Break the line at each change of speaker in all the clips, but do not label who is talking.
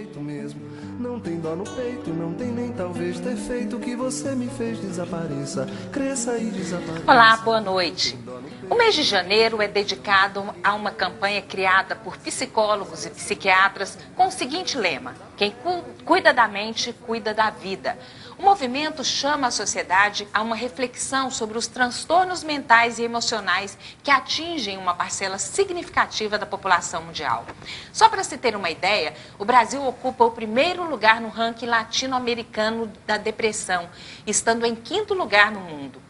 jeito mesmo. Não tem dó no peito, não tem nem talvez ter feito o que você me fez. Desapareça, cresça e desapareça.
Olá, boa noite. O mês de janeiro é dedicado a uma campanha criada por psicólogos e psiquiatras com o seguinte lema: quem cuida da mente, cuida da vida. O movimento chama a sociedade a uma reflexão sobre os transtornos mentais e emocionais que atingem uma parcela significativa da população mundial. Só para se ter uma ideia, o Brasil ocupa o primeiro lugar no ranking latino-americano da depressão, estando em quinto lugar no mundo.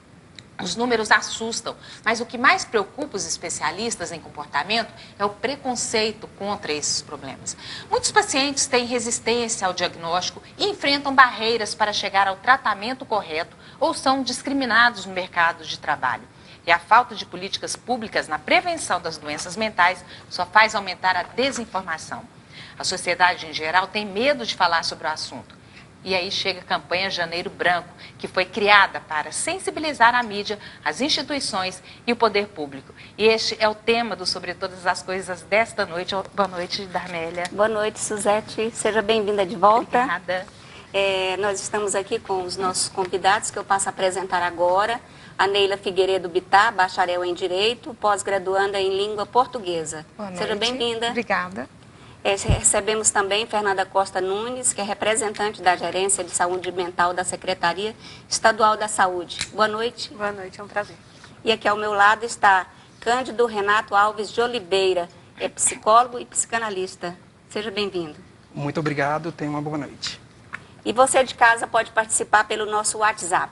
Os números assustam, mas o que mais preocupa os especialistas em comportamento é o preconceito contra esses problemas. Muitos pacientes têm resistência ao diagnóstico e enfrentam barreiras para chegar ao tratamento correto ou são discriminados no mercado de trabalho. E a falta de políticas públicas na prevenção das doenças mentais só faz aumentar a desinformação. A sociedade em geral tem medo de falar sobre o assunto. E aí chega a campanha Janeiro Branco, que foi criada para sensibilizar a mídia, as instituições e o poder público. E este é o tema do Sobre Todas as Coisas desta noite. Boa noite, Darmélia.
Boa noite, Suzete. Seja bem-vinda de volta.
Obrigada.
Nós estamos aqui com os nossos convidados, que eu passo a apresentar agora. A Neila Figueiredo Bittar, bacharel em Direito, pós-graduanda em Língua Portuguesa.
Boa noite.
Seja bem-vinda.
Obrigada.
Recebemos também Fernanda Costa Nunes, que é representante da Gerência de Saúde Mental da Secretaria Estadual da Saúde. Boa noite.
Boa noite, é um prazer.
E aqui ao meu lado está Cândido Renato Alves de Oliveira, é psicólogo e psicanalista. Seja bem-vindo.
Muito obrigado, tenha uma boa noite.
E você de casa pode participar pelo nosso WhatsApp,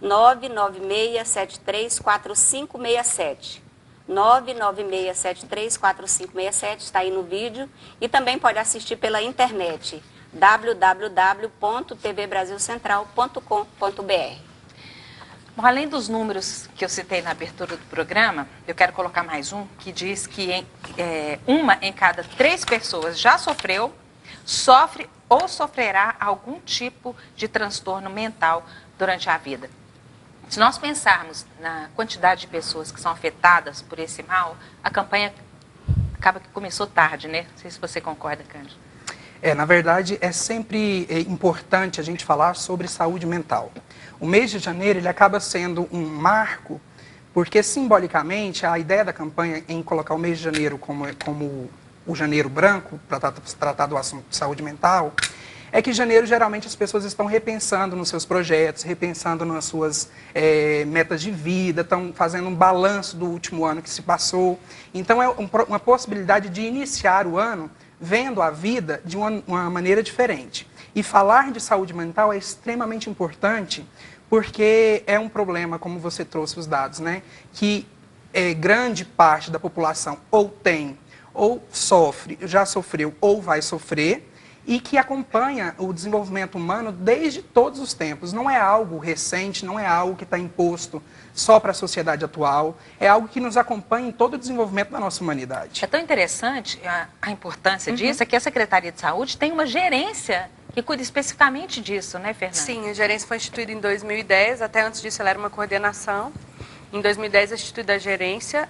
996734567. 996734567, está aí no vídeo, e também pode assistir pela internet, www.tvbrasilcentral.com.br.
Bom, além dos números que eu citei na abertura do programa, eu quero colocar mais um que diz que uma em cada 3 pessoas já sofreu, sofre ou sofrerá algum tipo de transtorno mental durante a vida. Se nós pensarmos na quantidade de pessoas que são afetadas por esse mal, a campanha acaba que começou tarde, né? Não sei se você concorda, Cândido.
Na verdade, é sempre importante a gente falar sobre saúde mental. O mês de janeiro ele acaba sendo um marco, porque simbolicamente a ideia da campanha em colocar o mês de janeiro como o janeiro branco, para tratar do assunto de saúde mental, é que em janeiro, geralmente, as pessoas estão repensando nos seus projetos, repensando nas suas metas de vida, estão fazendo um balanço do último ano que se passou. Então, é uma possibilidade de iniciar o ano vendo a vida de uma maneira diferente. E falar de saúde mental é extremamente importante, porque é um problema, como você trouxe os dados, né, que grande parte da população ou tem, ou sofre, já sofreu ou vai sofrer, e que acompanha o desenvolvimento humano desde todos os tempos. Não é algo recente, não é algo que está imposto só para a sociedade atual, é algo que nos acompanha em todo o desenvolvimento da nossa humanidade.
É tão interessante a importância disso, é que a Secretaria de Saúde tem uma gerência que cuida especificamente disso, né, Fernanda?
Sim, a gerência foi instituída em 2010, até antes disso ela era uma coordenação. Em 2010, a instituída a gerência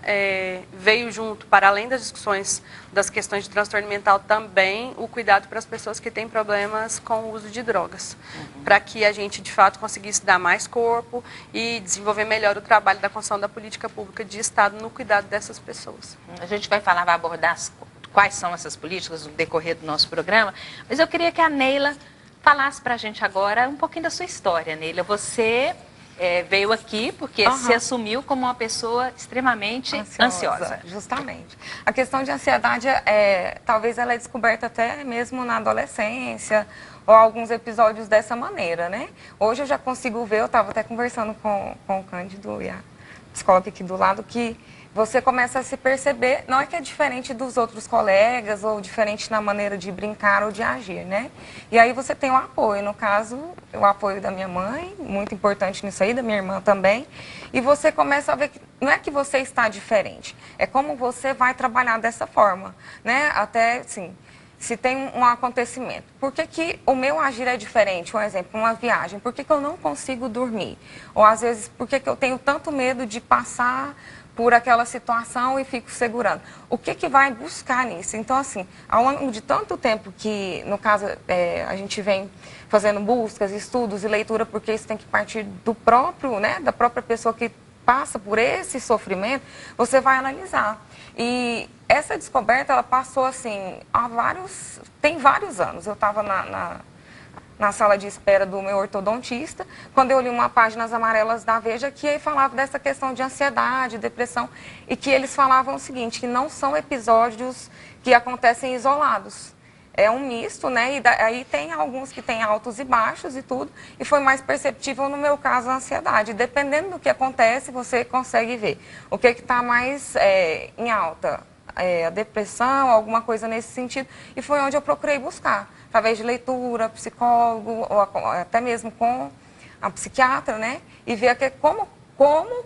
veio junto, para além das discussões das questões de transtorno mental, também o cuidado para as pessoas que têm problemas com o uso de drogas, para que a gente, de fato, conseguisse dar mais corpo e desenvolver melhor o trabalho da construção da política pública de Estado no cuidado dessas pessoas.
A gente vai abordar quais são essas políticas no decorrer do nosso programa, mas eu queria que a Neila falasse para a gente agora um pouquinho da sua história. Neila, você veio aqui porque se assumiu como uma pessoa extremamente ansiosa.
Justamente. A questão de ansiedade, talvez ela é descoberta até mesmo na adolescência, ou alguns episódios dessa maneira, né? Hoje eu já consigo ver, eu estava até conversando com o Cândido e a psicóloga aqui do lado, que você começa a se perceber, não é que é diferente dos outros colegas ou diferente na maneira de brincar ou de agir, né? E aí você tem o apoio, no caso, o apoio da minha mãe, muito importante nisso aí, da minha irmã também, e você começa a ver que não é que você está diferente, é como você vai trabalhar dessa forma, né? Até, assim, se tem um acontecimento, por que o meu agir é diferente? Um exemplo, uma viagem, por que eu não consigo dormir? Ou às vezes, por que eu tenho tanto medo de passar por aquela situação e fico segurando. O que que vai buscar nisso? Então, assim, ao longo de tanto tempo que, no caso, a gente vem fazendo buscas, estudos e leitura, porque isso tem que partir do próprio, né, da própria pessoa que passa por esse sofrimento, você vai analisar. E essa descoberta, ela passou, assim, tem vários anos. Eu estava na sala de espera do meu ortodontista, quando eu li uma páginas amarelas da Veja que aí falava dessa questão de ansiedade, depressão, e que eles falavam o seguinte, que não são episódios que acontecem isolados. É um misto, né? E aí tem alguns que têm altos e baixos e tudo, e foi mais perceptível no meu caso a ansiedade. Dependendo do que acontece, você consegue ver o que está mais em alta. A depressão, alguma coisa nesse sentido, e foi onde eu procurei buscar, através de leitura, psicólogo, ou até mesmo com a psiquiatra, né? E ver como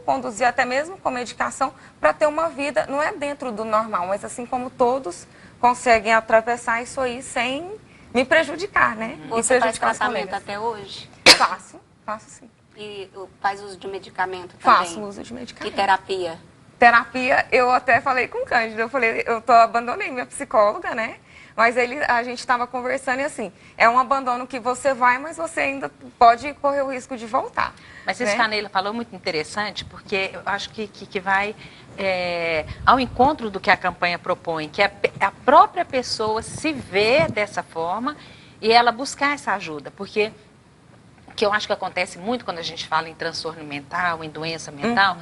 conduzir até mesmo com medicação para ter uma vida, não é dentro do normal, mas assim como todos conseguem atravessar isso aí sem me prejudicar, né?
Você faz tratamento até hoje?
Faço sim.
E faz uso de medicamento também?
Faço uso de medicamento.
E terapia?
Terapia, eu até falei com o Cândido, eu abandonei minha psicóloga, né? Mas a gente estava conversando e assim, é um abandono que você vai, mas você ainda pode correr o risco de voltar.
Mas isso que a Neila falou é muito interessante, porque eu acho que vai ao encontro do que a campanha propõe, que é a própria pessoa se ver dessa forma e ela buscar essa ajuda, porque o que eu acho que acontece muito quando a gente fala em transtorno mental, em doença mental,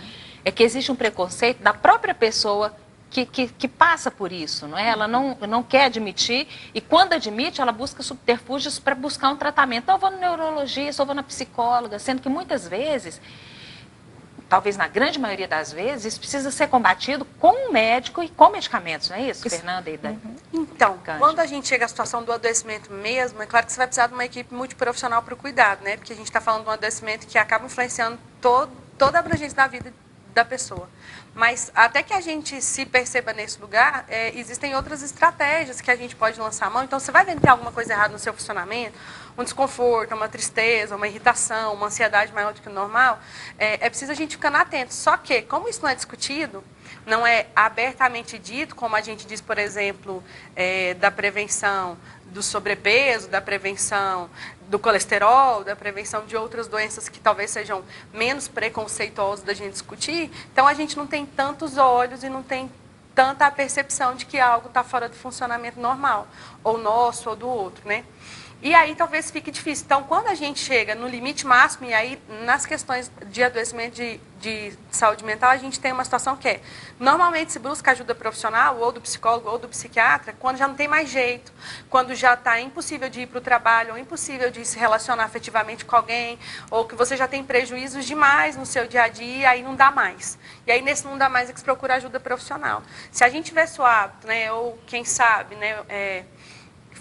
é que existe um preconceito da própria pessoa que passa por isso, não é? Ela não quer admitir e quando admite, ela busca subterfúgios para buscar um tratamento. Então, eu vou no neurologista, eu vou na psicóloga, sendo que muitas vezes, talvez na grande maioria das vezes, isso precisa ser combatido com um médico e com medicamentos, não é isso, Fernanda?
Então, quando a gente chega à situação do adoecimento mesmo, é claro que você vai precisar de uma equipe multiprofissional para o cuidado, né? Porque a gente está falando de um adoecimento que acaba influenciando toda a abrangência da vida da pessoa. Mas até que a gente se perceba nesse lugar, existem outras estratégias que a gente pode lançar a mão. Então, você vai ver que tem alguma coisa errada no seu funcionamento, um desconforto, uma tristeza, uma irritação, uma ansiedade maior do que o normal, é preciso a gente ficar atento. Só que, como isso não é discutido, não é abertamente dito, como a gente diz, por exemplo, da prevenção do sobrepeso, da prevenção do colesterol, da prevenção de outras doenças que talvez sejam menos preconceituosas da gente discutir, então a gente não tem tantos olhos e não tem tanta percepção de que algo está fora do funcionamento normal, ou nosso ou do outro, né? E aí talvez fique difícil. Então, quando a gente chega no limite máximo, e aí nas questões de adoecimento de saúde mental, a gente tem uma situação que normalmente se busca ajuda profissional, ou do psicólogo, ou do psiquiatra, quando já não tem mais jeito, quando já está impossível de ir para o trabalho, ou impossível de se relacionar afetivamente com alguém, ou que você já tem prejuízos demais no seu dia a dia, aí não dá mais. E aí, nesse não dá mais, é que se procura ajuda profissional. Se a gente tivesse o hábito, né, ou quem sabe, né,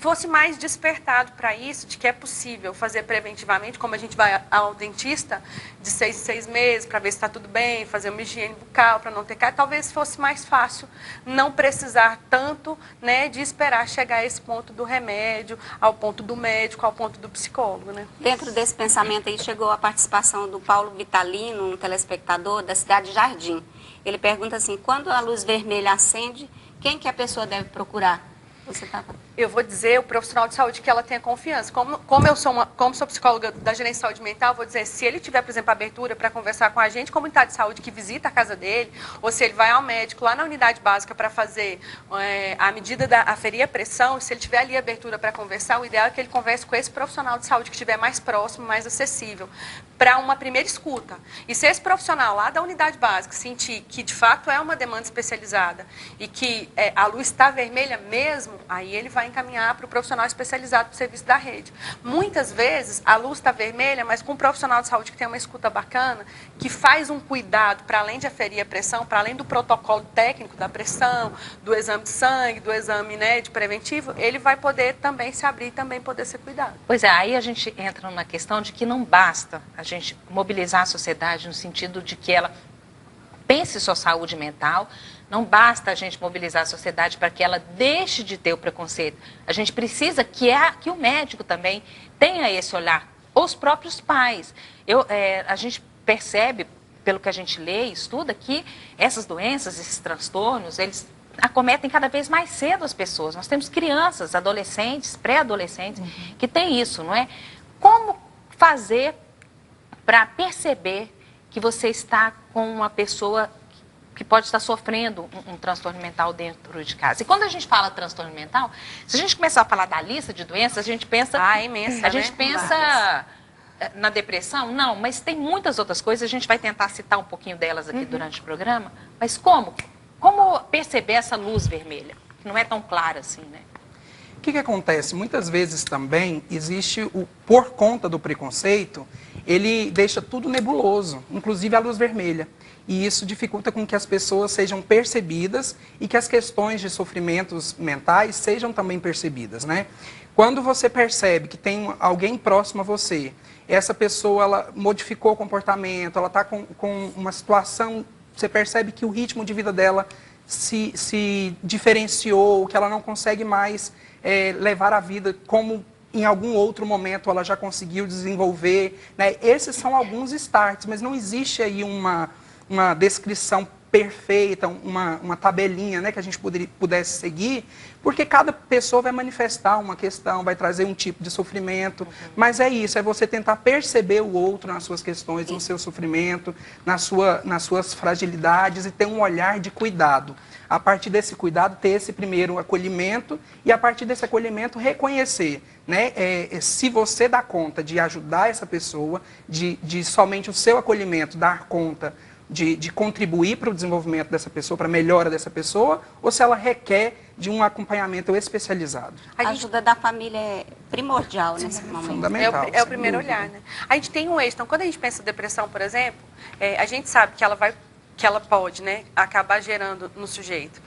fosse mais despertado para isso, de que é possível fazer preventivamente, como a gente vai ao dentista de 6 em 6 meses para ver se está tudo bem, fazer uma higiene bucal para não ter cárie, talvez fosse mais fácil não precisar tanto, né, de esperar chegar a esse ponto do remédio, ao ponto do médico, ao ponto do psicólogo, né?
Dentro desse pensamento aí chegou a participação do Paulo Vitalino, um telespectador da cidade de Jardim. Ele pergunta assim, quando a luz vermelha acende, quem que a pessoa deve procurar?
Eu vou dizer o profissional de saúde que ela tenha confiança. Como sou psicóloga da gerência de saúde mental, vou dizer, se ele tiver, por exemplo, abertura para conversar com a gente, comunidade de saúde que visita a casa dele, ou se ele vai ao médico lá na unidade básica para fazer a medida aferir a pressão, se ele tiver ali abertura para conversar, o ideal é que ele converse com esse profissional de saúde que estiver mais próximo, mais acessível, para uma primeira escuta. E se esse profissional lá da unidade básica sentir que de fato é uma demanda especializada e que a luz está vermelha mesmo, aí ele vai encaminhar para o profissional especializado para o serviço da rede. Muitas vezes a luz está vermelha, mas com um profissional de saúde que tem uma escuta bacana, que faz um cuidado para além de aferir a pressão, para além do protocolo técnico da pressão, do exame de sangue, do exame, né, de preventivo, ele vai poder também se abrir e também poder ser cuidado.
Pois é, aí a gente entra na questão de que não basta a gente mobilizar a sociedade no sentido de que ela pense sua saúde mental, não basta a gente mobilizar a sociedade para que ela deixe de ter o preconceito. A gente precisa que o médico também tenha esse olhar, os próprios pais. A gente percebe, pelo que a gente lê e estuda, que essas doenças, esses transtornos, eles acometem cada vez mais cedo as pessoas. Nós temos crianças, adolescentes, pré-adolescentes, que têm isso, não é? Como fazer para perceber que você está com uma pessoa que pode estar sofrendo um transtorno mental dentro de casa? E quando a gente fala transtorno mental, se a gente começar a falar da lista de doenças, a gente pensa...
imensa,
a gente pensa na depressão? Não, mas tem muitas outras coisas, a gente vai tentar citar um pouquinho delas aqui durante o programa, mas como perceber essa luz vermelha? Que não é tão clara assim, né?
O que acontece? Muitas vezes também existe, por conta do preconceito, ele deixa tudo nebuloso, inclusive a luz vermelha. E isso dificulta com que as pessoas sejam percebidas e que as questões de sofrimentos mentais sejam também percebidas, né? Quando você percebe que tem alguém próximo a você, essa pessoa ela modificou o comportamento, ela está com uma situação, você percebe que o ritmo de vida dela se diferenciou, que ela não consegue mais levar a vida como em algum outro momento ela já conseguiu desenvolver, né? Esses são alguns starts, mas não existe aí uma descrição perfeita, uma tabelinha, né, que a gente pudesse seguir, porque cada pessoa vai manifestar uma questão, vai trazer um tipo de sofrimento, mas é isso, é você tentar perceber o outro nas suas questões, no seu sofrimento, nas suas fragilidades e ter um olhar de cuidado. A partir desse cuidado, ter esse primeiro acolhimento e a partir desse acolhimento reconhecer, né, se você dá conta de ajudar essa pessoa, de somente o seu acolhimento dar conta de contribuir para o desenvolvimento dessa pessoa, para a melhora dessa pessoa, ou se ela requer de um acompanhamento especializado.
A ajuda da família é primordial nesse momento.
Fundamental.
É o primeiro olhar, né? A gente tem um eixo. Então, quando a gente pensa em depressão, por exemplo, a gente sabe que ela pode, né, acabar gerando no sujeito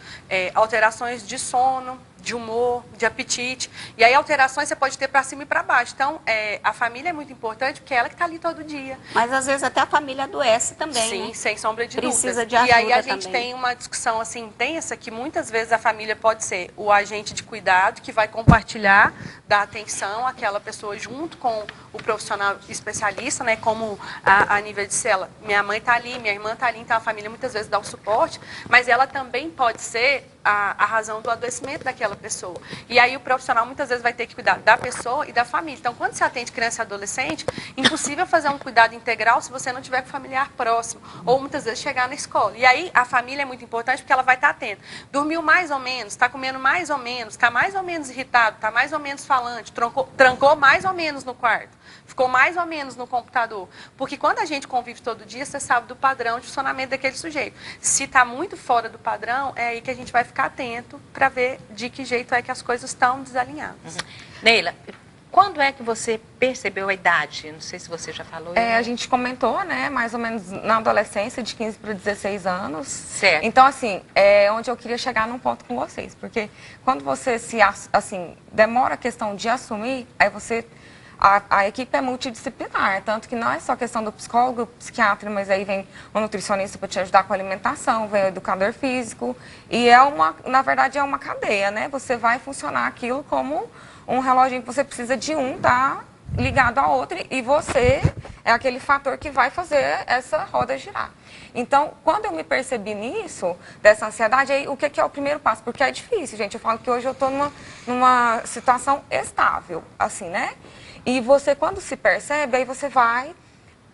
alterações de sono, de humor, de apetite. E aí alterações você pode ter para cima e para baixo. Então, a família é muito importante porque é ela que está ali todo dia.
Mas às vezes até a família adoece também,
sim,
né?
sem sombra de dúvidas.
Precisa de ajuda.
E aí a gente
também
tem uma discussão assim intensa que muitas vezes a família pode ser o agente de cuidado que vai compartilhar, dar atenção àquela pessoa junto com o profissional especialista, né? Como a nível de célula. Minha mãe está ali, minha irmã está ali, então a família muitas vezes dá o suporte, mas ela também pode ser a razão do adoecimento daquela pessoa. E aí o profissional muitas vezes vai ter que cuidar da pessoa e da família. Então, quando você atende criança e adolescente, impossível fazer um cuidado integral se você não tiver com familiar próximo. Ou muitas vezes chegar na escola. E aí a família é muito importante porque ela vai estar atenta. Dormiu mais ou menos, está comendo mais ou menos, está mais ou menos irritado, está mais ou menos falante, trancou mais ou menos no quarto. Ficou mais ou menos no computador. Porque quando a gente convive todo dia, você sabe do padrão de funcionamento daquele sujeito. Se está muito fora do padrão, é aí que a gente vai ficar atento para ver de que jeito é que as coisas estão desalinhadas.
Neila, quando é que você percebeu a idade? Não sei se você já falou.
A gente comentou, né, mais ou menos na adolescência, de 15 para 16 anos.
Certo.
Então, assim, onde eu queria chegar num ponto com vocês. Porque quando você demora a questão de assumir, aí você... A equipe é multidisciplinar, tanto que não é só questão do psicólogo, do psiquiatra, mas aí vem o nutricionista para te ajudar com a alimentação, vem o educador físico, e na verdade é uma cadeia, né? Você vai funcionar aquilo como um reloginho que você precisa de um, tá ligado ao outro, e você é aquele fator que vai fazer essa roda girar. Então, quando eu me percebi nisso, dessa ansiedade, aí o que é o primeiro passo? Porque é difícil, gente. Eu falo que hoje eu estou numa situação estável, assim, né? E você, quando se percebe, aí você vai,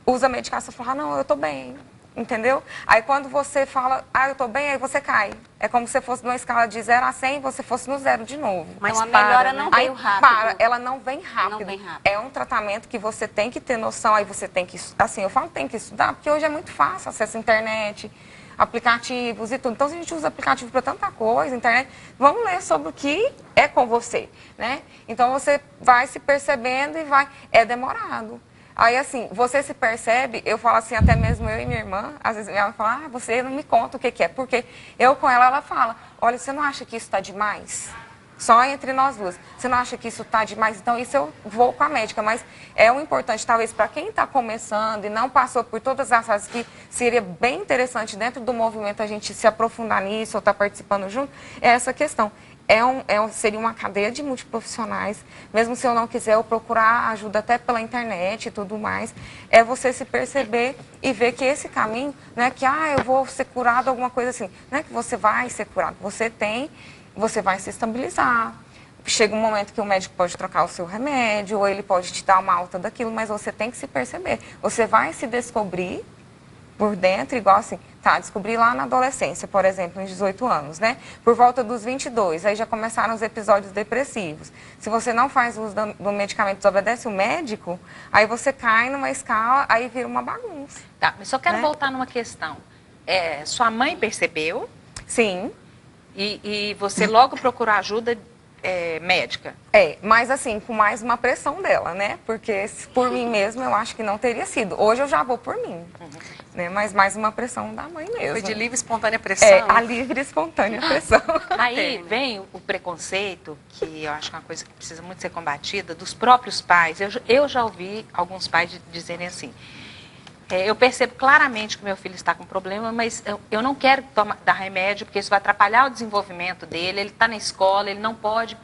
usa a medicação e fala, não, eu estou bem, entendeu? Aí quando você fala, eu estou bem, aí você cai. É como se você fosse numa escala de 0 a 100 e você fosse no 0 de novo.
Mas então, a melhora não veio rápido.
Ela não vem rápido.
Não vem rápido.
É um tratamento que você tem que ter noção, aí você tem que, assim, eu falo tem que estudar, porque hoje é muito fácil, acesso à internet, aplicativos e tudo. Então, se a gente usa aplicativo para tanta coisa, internet, vamos ler sobre o que é com você, né? Então, você vai se percebendo e é demorado. Aí, assim, você se percebe, eu falo assim, até mesmo eu e minha irmã, às vezes minha mãe fala, você não me conta o que é, porque eu com ela fala, olha, você não acha que isso está demais? Só entre nós duas. Você não acha que isso está demais? Então, isso eu vou com a médica. Mas é o importante, talvez, para quem está começando e não passou por todas as fases, que seria bem interessante dentro do movimento a gente se aprofundar nisso ou estar participando junto, é essa questão. seria uma cadeia de multiprofissionais. Mesmo se eu não quiser, eu procurar ajuda até pela internet e tudo mais. É você se perceber e ver que esse caminho, não é que, eu vou ser curado, alguma coisa assim. Não é que você vai ser curado. Você vai se estabilizar. Chega um momento que o médico pode trocar o seu remédio, ou ele pode te dar uma alta daquilo, mas você tem que se perceber. Você vai se descobrir por dentro, igual assim, descobri lá na adolescência, por exemplo, uns 18 anos, né? Por volta dos 22, aí já começaram os episódios depressivos. Se você não faz uso do medicamento, desobedece o médico, aí você cai numa escala, aí vira uma bagunça.
Tá, mas só quero voltar numa questão. Sua mãe percebeu?
Sim.
E você logo procurou ajuda médica?
Mas assim, com mais uma pressão dela, né? Porque por mim mesma eu acho que não teria sido. Hoje eu já vou por mim, né? Mas mais uma pressão da mãe mesmo.
Foi de livre e espontânea pressão?
A livre e espontânea pressão.
Aí vem o preconceito, que eu acho que é uma coisa que precisa muito ser combatida, dos próprios pais. Eu já ouvi alguns pais dizerem assim, eu percebo claramente que meu filho está com problema, mas eu não quero dar remédio, porque isso vai atrapalhar o desenvolvimento dele. Ele está na escola, ele não pode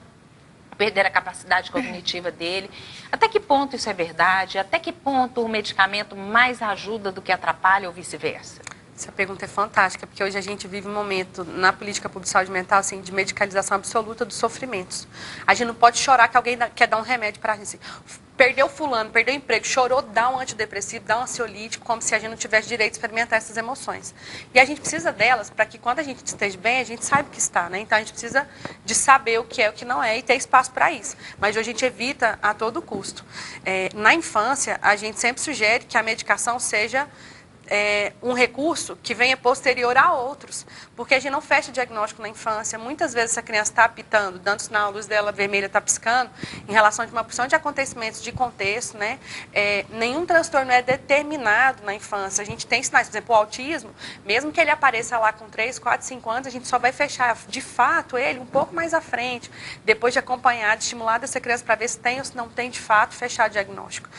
perder a capacidade cognitiva dele. Até que ponto isso é verdade? Até que ponto o medicamento mais ajuda do que atrapalha ou vice-versa?
Essa pergunta é fantástica, porque hoje a gente vive um momento na política pública de saúde mental assim, de medicalização absoluta dos sofrimentos. A gente não pode chorar que alguém quer dar um remédio para a gente. Perdeu fulano, perdeu o emprego, chorou, dá um antidepressivo, dá um ansiolítico, como se a gente não tivesse direito de experimentar essas emoções. E a gente precisa delas para que quando a gente esteja bem, a gente saiba o que está, né? Então a gente precisa de saber o que é, o que não é e ter espaço para isso. Mas hoje a gente evita a todo custo. Na infância, a gente sempre sugere que a medicação seja um recurso que venha posterior a outros, porque a gente não fecha diagnóstico na infância. Muitas vezes essa criança está apitando, dando sinal, a luz dela vermelha está piscando, em relação a uma porção de acontecimentos de contexto, né? Nenhum transtorno é determinado na infância. A gente tem sinais, por exemplo, o autismo, mesmo que ele apareça lá com 3, 4, 5 anos, a gente só vai fechar, de fato, ele um pouco mais à frente, depois de acompanhar, de estimular essa criança para ver se tem ou se não tem, de fato, fechar diagnóstico.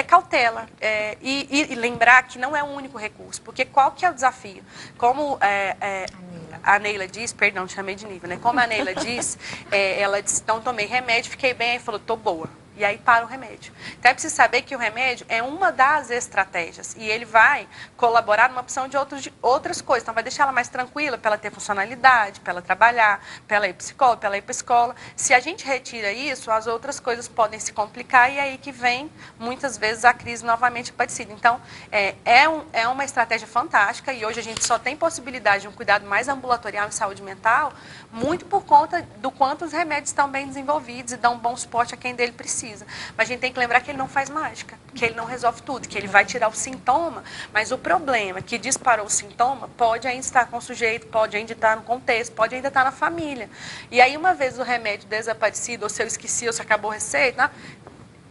Cautela e lembrar que não é um único recurso, porque qual que é o desafio? Como a Neila diz, perdão, chamei de Niva, né? Como a Neila diz, ela disse, não tomei remédio, fiquei bem, aí falou, tô boa. E aí para o remédio. Então é preciso saber que o remédio é uma das estratégias e ele vai colaborar numa opção de outras coisas. Então vai deixar ela mais tranquila para ela ter funcionalidade, para ela trabalhar, para ela ir psicóloga, para ela ir para a escola. Se a gente retira isso, as outras coisas podem se complicar e é aí que vem muitas vezes a crise novamente parecida. Então é uma estratégia fantástica e hoje a gente só tem possibilidade de um cuidado mais ambulatorial em saúde mental muito por conta do quanto os remédios estão bem desenvolvidos e dão um bom suporte a quem dele precisa. Mas a gente tem que lembrar que ele não faz mágica, que ele não resolve tudo, que ele vai tirar o sintoma, mas o problema que disparou o sintoma pode ainda estar com o sujeito, pode ainda estar no contexto, pode ainda estar na família. E aí, uma vez o remédio desaparecido, ou se eu esqueci, ou se acabou a receita,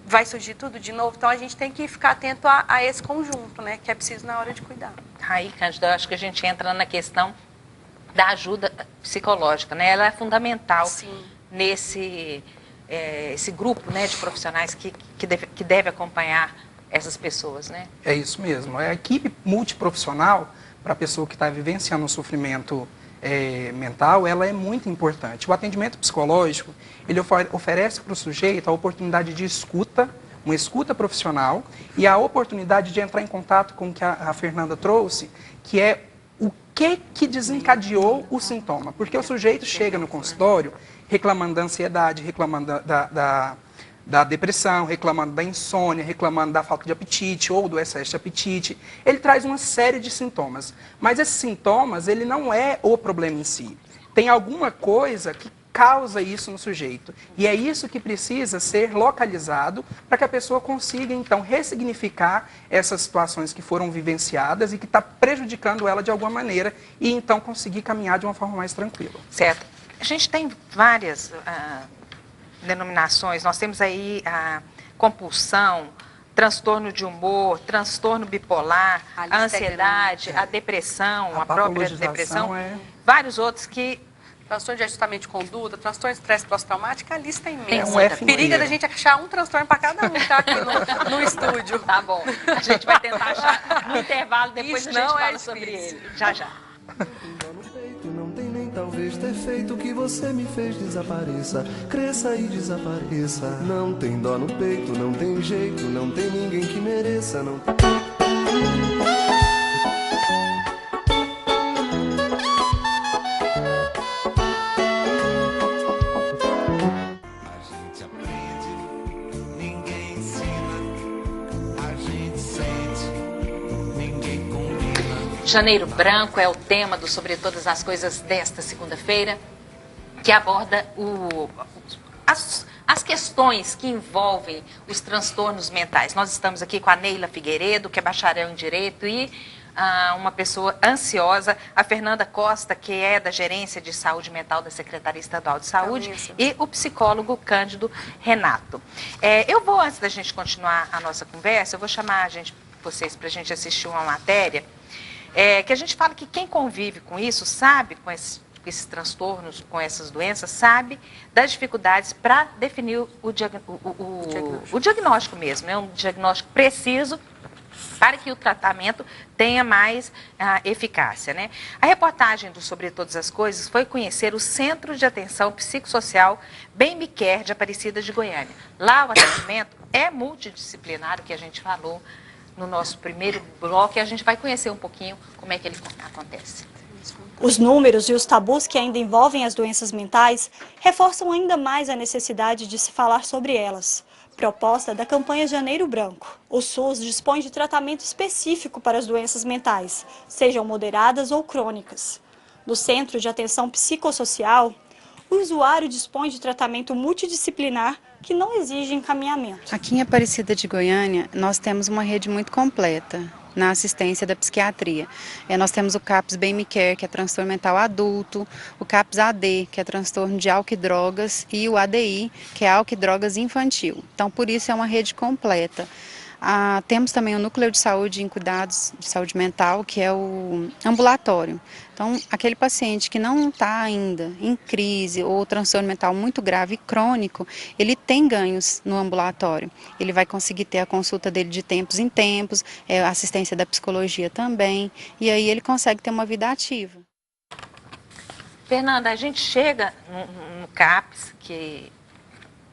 vai surgir tudo de novo. Então, a gente tem que ficar atento a esse conjunto, né, que é preciso na hora de cuidar.
Aí, Cândida, eu acho que a gente entra na questão da ajuda psicológica, né? Ela é fundamental.
Sim.
Nesse esse grupo, né, de profissionais que deve acompanhar essas pessoas, né?
É isso mesmo. A equipe multiprofissional, para a pessoa que está vivenciando um sofrimento mental, ela é muito importante. O atendimento psicológico, ele oferece para o sujeito a oportunidade de escuta, uma escuta profissional, e a oportunidade de entrar em contato com o que a Fernanda trouxe, que é o que desencadeou o sintoma. Porque o sujeito chega no consultório reclamando da ansiedade, reclamando da depressão, reclamando da insônia, reclamando da falta de apetite ou do excesso de apetite. Ele traz uma série de sintomas. Mas esses sintomas, ele não é o problema em si. Tem alguma coisa que causa isso no sujeito. E é isso que precisa ser localizado para que a pessoa consiga, então, ressignificar essas situações que foram vivenciadas e que está prejudicando ela de alguma maneira e, então, conseguir caminhar de uma forma mais tranquila.
Certo. A gente tem várias denominações. Nós temos aí a compulsão, transtorno de humor, transtorno bipolar, a ansiedade, a depressão, a própria depressão, vários outros que...
Transtorno de ajustamento de conduta, transtorno de estresse pós-traumático, a lista é imensa.
Periga
da gente achar um transtorno para cada um, tá? Aqui no estúdio.
Tá bom. A gente vai tentar achar no intervalo, depois a gente fala sobre ele. Já, já.
Não tem dó no peito, não tem nem talvez ter feito que você me fez desapareça. Cresça e desapareça. Não tem dó no peito, não tem jeito, não tem ninguém que mereça, não tem...
Janeiro Branco é o tema do Sobre Todas as Coisas desta segunda-feira, que aborda as questões que envolvem os transtornos mentais. Nós estamos aqui com a Neila Figueiredo, que é bacharel em Direito, e uma pessoa ansiosa, a Fernanda Costa, que é da Gerência de Saúde Mental da Secretaria Estadual de Saúde, e o psicólogo Cândido Renato. Eu vou, antes da gente continuar a nossa conversa, eu vou chamar vocês para a gente assistir uma matéria, que a gente fala que quem convive com isso, sabe, com esses transtornos, com essas doenças, sabe das dificuldades para definir o diagnóstico mesmo, né? Um diagnóstico preciso para que o tratamento tenha mais eficácia, né? A reportagem do Sobre Todas as Coisas foi conhecer o Centro de Atenção Psicossocial Bem Me Quer de Aparecida de Goiânia. Lá o atendimento é multidisciplinar, o que a gente falou no nosso primeiro bloco, e a gente vai conhecer um pouquinho como é que ele acontece.
Os números e os tabus que ainda envolvem as doenças mentais reforçam ainda mais a necessidade de se falar sobre elas. Proposta da campanha Janeiro Branco. O SUS dispõe de tratamento específico para as doenças mentais, sejam moderadas ou crônicas. No Centro de Atenção Psicossocial, o usuário dispõe de tratamento multidisciplinar que não exige encaminhamento.
Aqui em Aparecida de Goiânia, nós temos uma rede muito completa na assistência da psiquiatria. Nós temos o CAPS Bem Me Quer, que é transtorno mental adulto, o CAPS AD, que é transtorno de álcool e drogas, e o ADI, que é álcool e drogas infantil. Então, por isso é uma rede completa. Temos também o núcleo de saúde em cuidados de saúde mental, que é o ambulatório. Então, aquele paciente que não está ainda em crise ou transtorno mental muito grave e crônico, ele tem ganhos no ambulatório. Ele vai conseguir ter a consulta dele de tempos em tempos, a assistência da psicologia também, e aí ele consegue ter uma vida ativa.
Fernanda, a gente chega no CAPS, que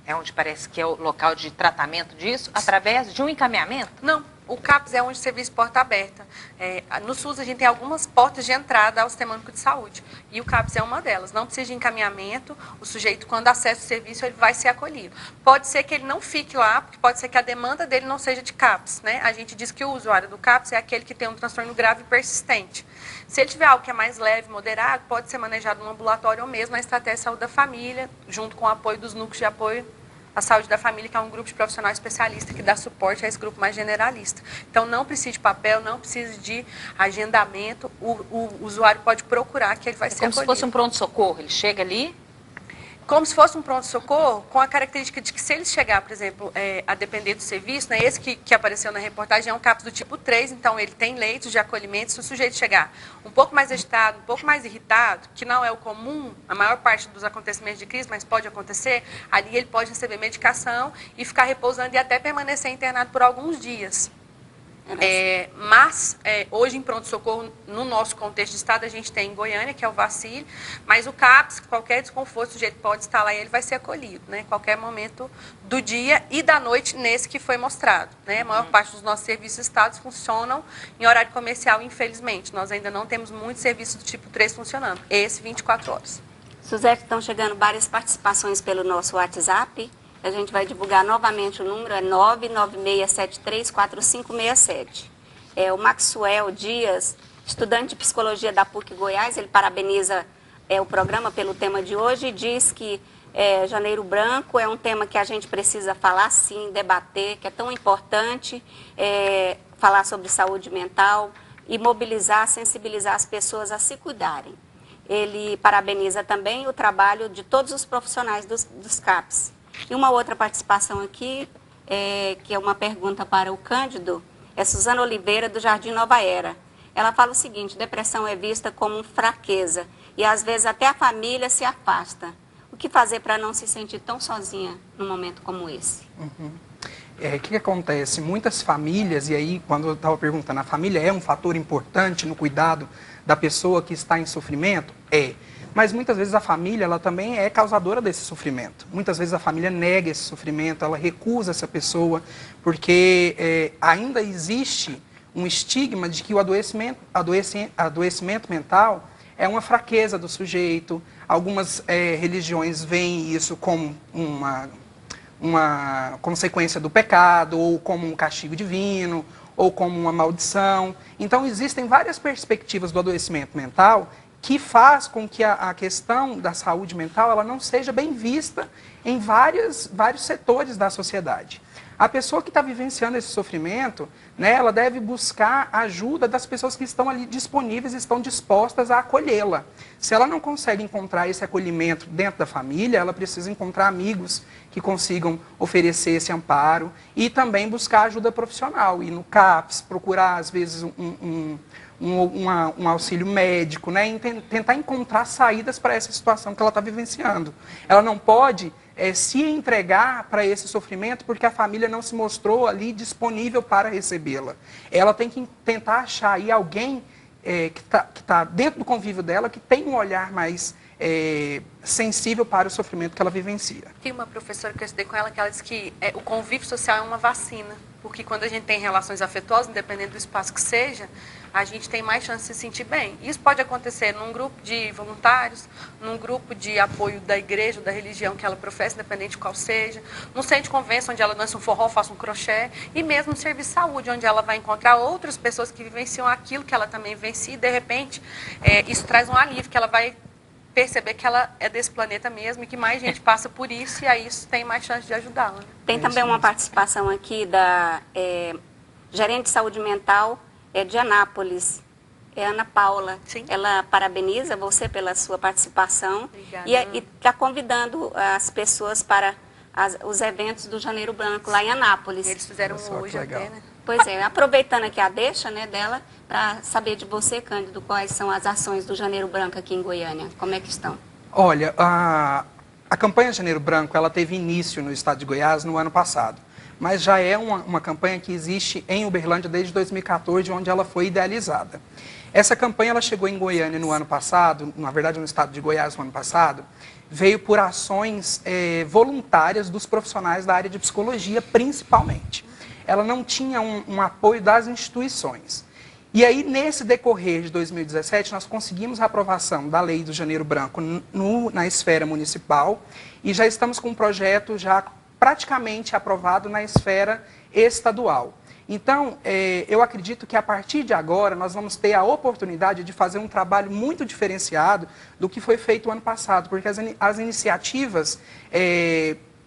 é onde parece que é o local de tratamento disso, através de um encaminhamento?
Não, o CAPS é onde serviço porta aberta. No SUS a gente tem algumas portas de entrada ao Sistema Único de Saúde, e o CAPS é uma delas. Não precisa de encaminhamento, o sujeito, quando acessa o serviço, ele vai ser acolhido. Pode ser que ele não fique lá, porque pode ser que a demanda dele não seja de CAPS, né? A gente diz que o usuário do CAPS é aquele que tem um transtorno grave e persistente. Se ele tiver algo que é mais leve, moderado, pode ser manejado no ambulatório ou mesmo na estratégia de saúde da família, junto com o apoio dos núcleos de apoio à saúde da família, que é um grupo de profissionais especialistas que dá suporte a esse grupo mais generalista. Então, não precisa de papel, não precisa de agendamento, o usuário pode procurar que ele vai ser acolhido.
Como se fosse um pronto-socorro, ele chega ali...
Como se fosse um pronto-socorro, com a característica de que se ele chegar, por exemplo, a depender do serviço, né, esse que apareceu na reportagem é um CAPS do tipo 3, então ele tem leitos de acolhimento. Se o sujeito chegar um pouco mais agitado, um pouco mais irritado, que não é o comum, a maior parte dos acontecimentos de crise, mas pode acontecer, ali ele pode receber medicação e ficar repousando e até permanecer internado por alguns dias. Mas, hoje em pronto-socorro, no nosso contexto de estado, a gente tem em Goiânia, que é o Vacile, mas o CAPS, qualquer desconforto, o sujeito pode estar lá e ele vai ser acolhido, né? Qualquer momento do dia e da noite nesse que foi mostrado, né? A maior parte dos nossos serviços estados funcionam em horário comercial, infelizmente. Nós ainda não temos muitos serviços do tipo 3 funcionando, esse 24 horas.
Suzete, estão chegando várias participações pelo nosso WhatsApp. A gente vai divulgar novamente o número, é 996734567. O Maxwell Dias, estudante de psicologia da PUC Goiás, ele parabeniza o programa pelo tema de hoje e diz que Janeiro Branco é um tema que a gente precisa falar sim, debater, que é tão importante falar sobre saúde mental e mobilizar, sensibilizar as pessoas a se cuidarem. Ele parabeniza também o trabalho de todos os profissionais dos CAPS. E uma outra participação aqui, que é uma pergunta para o Cândido, é Suzana Oliveira, do Jardim Nova Era. Ela fala o seguinte: depressão é vista como fraqueza e às vezes até a família se afasta. O que fazer para não se sentir tão sozinha num momento como esse?
que acontece? Muitas famílias, e aí quando eu estava perguntando, a família é um fator importante no cuidado da pessoa que está em sofrimento? É. Mas muitas vezes a família ela também é causadora desse sofrimento. Muitas vezes a família nega esse sofrimento, ela recusa essa pessoa, porque ainda existe um estigma de que o adoecimento mental é uma fraqueza do sujeito. Algumas religiões veem isso como uma consequência do pecado, ou como um castigo divino, ou como uma maldição. Então, existem várias perspectivas do adoecimento mental que faz com que a questão da saúde mental ela não seja bem vista em vários setores da sociedade. A pessoa que está vivenciando esse sofrimento, né, ela deve buscar a ajuda das pessoas que estão ali disponíveis e estão dispostas a acolhê-la. Se ela não consegue encontrar esse acolhimento dentro da família, ela precisa encontrar amigos que consigam oferecer esse amparo e também buscar ajuda profissional. Ir no CAPS, procurar, às vezes, um auxílio médico, né, e tentar encontrar saídas para essa situação que ela está vivenciando. Ela não pode se entregar para esse sofrimento porque a família não se mostrou ali disponível para recebê-la. Ela tem que tentar achar aí alguém que tá dentro do convívio dela, que tem um olhar mais sensível para o sofrimento que ela vivencia.
Tem uma professora que eu estudei com ela que ela disse que o convívio social é uma vacina, porque quando a gente tem relações afetuosas, independente do espaço que seja, a gente tem mais chance de se sentir bem. Isso pode acontecer num grupo de voluntários, num grupo de apoio da igreja, da religião que ela professa, independente de qual seja, num centro de convivência onde ela dança um forró, faça um crochê, e mesmo no serviço de saúde, onde ela vai encontrar outras pessoas que vivenciam aquilo que ela também vivencia, e de repente isso traz um alívio, que ela vai perceber que ela é desse planeta mesmo e que mais gente passa por isso, e aí isso tem mais chance de ajudá-la. Né?
Tem também uma participação aqui da gerente de saúde mental de Anápolis, Ana Paula.
Sim.
Ela parabeniza você pela sua participação.
Obrigada.
E está convidando as pessoas para os eventos do Janeiro Branco lá em Anápolis.
Eles fizeram
Olha só,
hoje
que legal.
até, né?
Pois é, aproveitando aqui a deixa, né, dela, para saber de você, Cândido, quais são as ações do Janeiro Branco aqui em Goiânia, como é que estão?
Olha, a campanha Janeiro Branco ela teve início no estado de Goiás no ano passado, mas já é uma campanha que existe em Uberlândia desde 2014, onde ela foi idealizada. Essa campanha ela chegou em Goiânia no ano passado, na verdade no estado de Goiás no ano passado, veio por ações voluntárias dos profissionais da área de psicologia, principalmente. Ela não tinha um apoio das instituições. E aí, nesse decorrer de 2017, nós conseguimos a aprovação da Lei do Janeiro Branco na esfera municipal e já estamos com um projeto já praticamente aprovado na esfera estadual. Então, eu acredito que a partir de agora nós vamos ter a oportunidade de fazer um trabalho muito diferenciado do que foi feito o ano passado, porque as iniciativas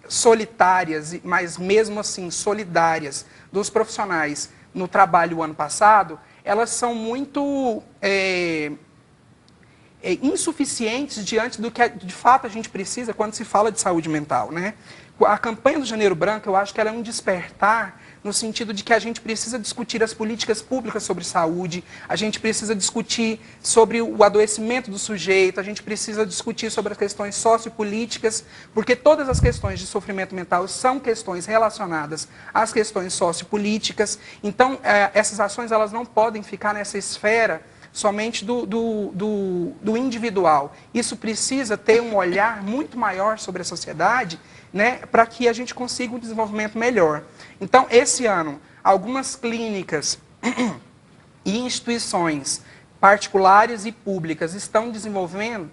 solitárias, mas mesmo assim solidárias, dos profissionais no trabalho o ano passado, elas são muito insuficientes diante do que de fato a gente precisa quando se fala de saúde mental, né? A campanha do Janeiro Branco, eu acho que ela é um despertar no sentido de que a gente precisa discutir as políticas públicas sobre saúde, a gente precisa discutir sobre o adoecimento do sujeito, a gente precisa discutir sobre as questões sociopolíticas, porque todas as questões de sofrimento mental são questões relacionadas às questões sociopolíticas. Então, essas ações elas não podem ficar nessa esfera somente do individual. Isso precisa ter um olhar muito maior sobre a sociedade, né, para que a gente consiga um desenvolvimento melhor. Então, esse ano, algumas clínicas e instituições particulares e públicas estão desenvolvendo